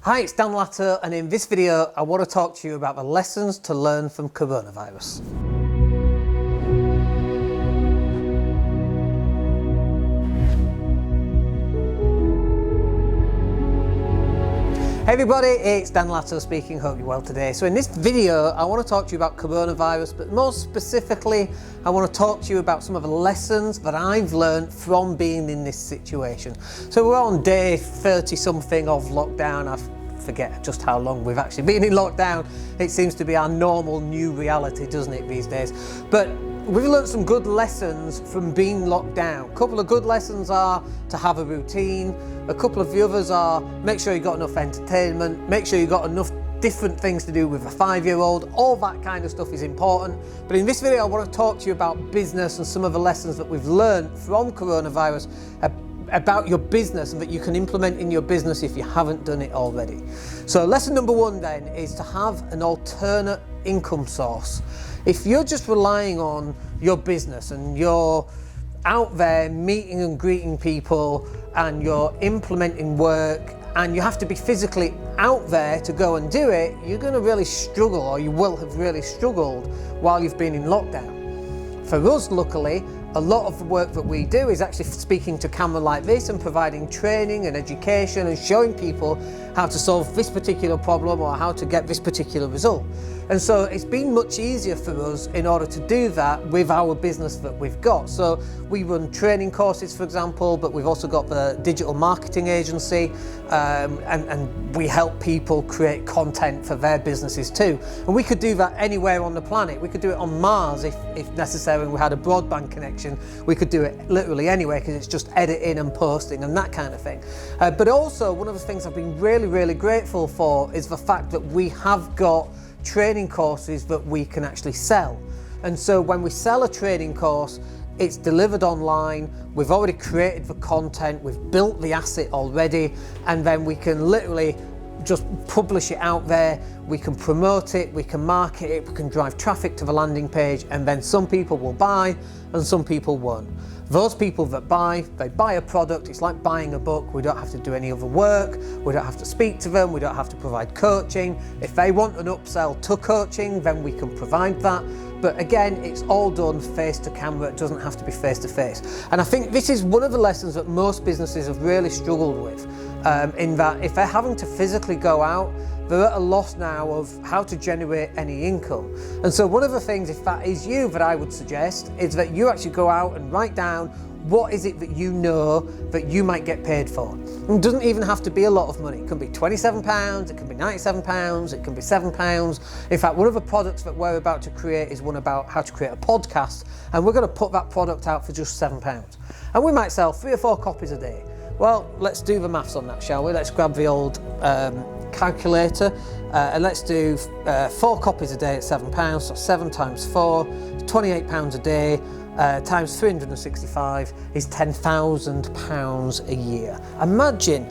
Hi, it's Dan Latto, and in this video I want to talk to you about the lessons to learn from coronavirus. Hey everybody, it's Dan Latto speaking. Hope you're well today. So in this video I want to talk to you about coronavirus, but more specifically I want to talk to you about some of the lessons that I've learned from being in this situation. So we're on day 30 something of lockdown. I forget just how long we've actually been in lockdown. It seems to be our normal new reality, doesn't it, these days? But we've learned some good lessons from being locked down. A couple of good lessons are to have a routine. A couple of the others are make sure you've got enough entertainment, make sure you've got enough different things to do with a 5-year-old. All that kind of stuff is important. But in this video I want to talk to you about business and some of the lessons that we've learned from coronavirus about your business and that you can implement in your business if you haven't done it already. So lesson number one then is to have an alternate income source. If you're just relying on your business and you're out there meeting and greeting people and you're implementing work and you have to be physically out there to go and do it, you're going to really struggle, or you will have really struggled while you've been in lockdown. For us, luckily, a lot of the work that we do is actually speaking to camera like this and providing training and education and showing people how to solve this particular problem or how to get this particular result. And so it's been much easier for us in order to do that with our business that we've got. So we run training courses, for example, but we've also got the digital marketing agency, and we help people create content for their businesses too. And we could do that anywhere on the planet. We could do it on Mars if necessary, and we had a broadband connection. We could do it literally anywhere because it's just editing and posting and that kind of thing. But also one of the things I've been really grateful for is the fact that we have got training courses that we can actually sell. And so when we sell a training course, it's delivered online, we've already created the content, we've built the asset already, and then we can literally just publish it out there, we can promote it, we can market it, we can drive traffic to the landing page, and then some people will buy and some people won't. Those people that buy, they buy a product. It's like buying a book. We don't have to do any other work. We don't have to speak to them. We don't have to provide coaching. If they want an upsell to coaching, then we can provide that. But again, it's all done face to camera. It doesn't have to be face to face. And I think this is one of the lessons that most businesses have really struggled with, in that if they're having to physically go out, they're at a loss now of how to generate any income. And so one of the things, if that is you, that I would suggest is that you actually go out and write down what is it that you know that you might get paid for. It doesn't even have to be a lot of money. It can be £27, it can be £97, it can be £7. In fact, one of the products that we're about to create is one about how to create a podcast, and we're going to put that product out for just £7. And we might sell 3 or 4 copies a day. Well, let's do the maths on that, shall we? Let's grab the old calculator and let's do 4 copies a day at £7, so 7 times 4, £28 a day, times 365 is £10,000 a year. Imagine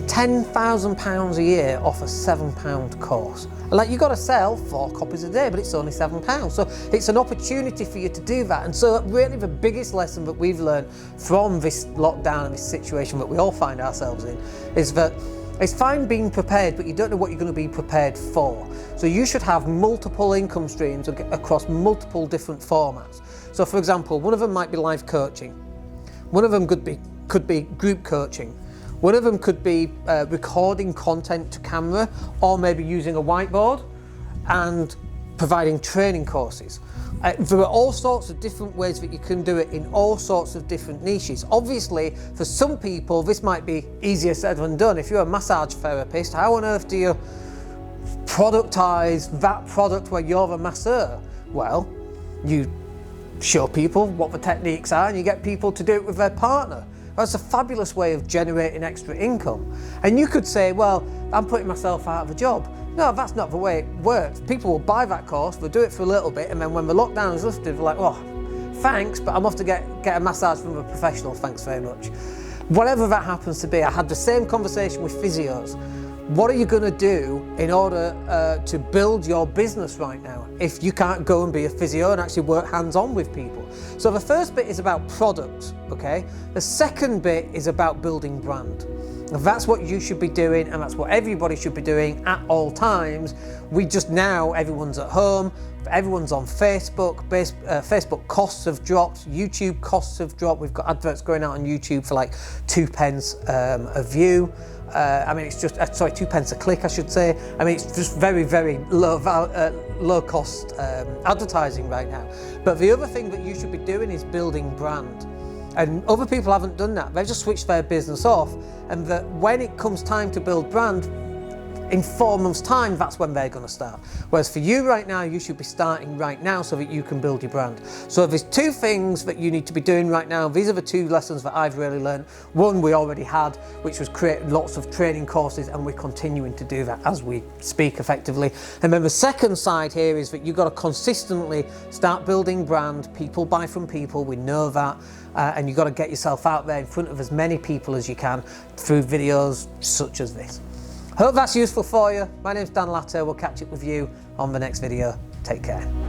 £10,000 a year off a £7 course. Like, you've got to sell 4 copies a day, but it's only £7. So it's an opportunity for you to do that. And so really the biggest lesson that we've learned from this lockdown and this situation that we all find ourselves in is that it's fine being prepared, but you don't know what you're going to be prepared for. So you should have multiple income streams across multiple different formats. So for example, one of them might be live coaching. One of them could be group coaching. One of them could be recording content to camera, or maybe using a whiteboard and providing training courses. There are all sorts of different ways that you can do it in all sorts of different niches. Obviously, for some people, this might be easier said than done. If you're a massage therapist, how on earth do you productize that product where you're the masseur? Well, you show people what the techniques are and you get people to do it with their partner. That's a fabulous way of generating extra income. And you could say, well, I'm putting myself out of a job. No, that's not the way it works. People will buy that course, they'll do it for a little bit, and then when the lockdown is lifted, they're like, oh, thanks, but I'm off to get a massage from a professional, thanks very much. Whatever that happens to be, I had the same conversation with Physios. What are you going to do in order to build your business right now if you can't go and be a physio and actually work hands-on with people? So the first bit is about product, okay? The second bit is about building brand. That's what you should be doing, and that's what everybody should be doing at all times. We just now, everyone's at home, everyone's on Facebook. Facebook costs have dropped, YouTube costs have dropped. We've got adverts going out on YouTube for like 2p a view. I mean, it's just, sorry, 2p a click, I should say. I mean, it's just very, very low cost advertising right now. But the other thing that you should be doing is building brand. And other people haven't done that. They've just switched their business off. And that when it comes time to build brand, in 4 months' time, that's when they're going to start. Whereas for you right now, you should be starting right now so that you can build your brand. So there's 2 things that you need to be doing right now. These are the 2 lessons that I've really learned. One we already had, which was create lots of training courses, and we're continuing to do that as we speak effectively. And then the second side here is that you've got to consistently start building brand. People buy from people, we know that. And you've got to get yourself out there in front of as many people as you can through videos such as this. Hope that's useful for you. My name's Dan Latto. We'll catch up with you on the next video. Take care.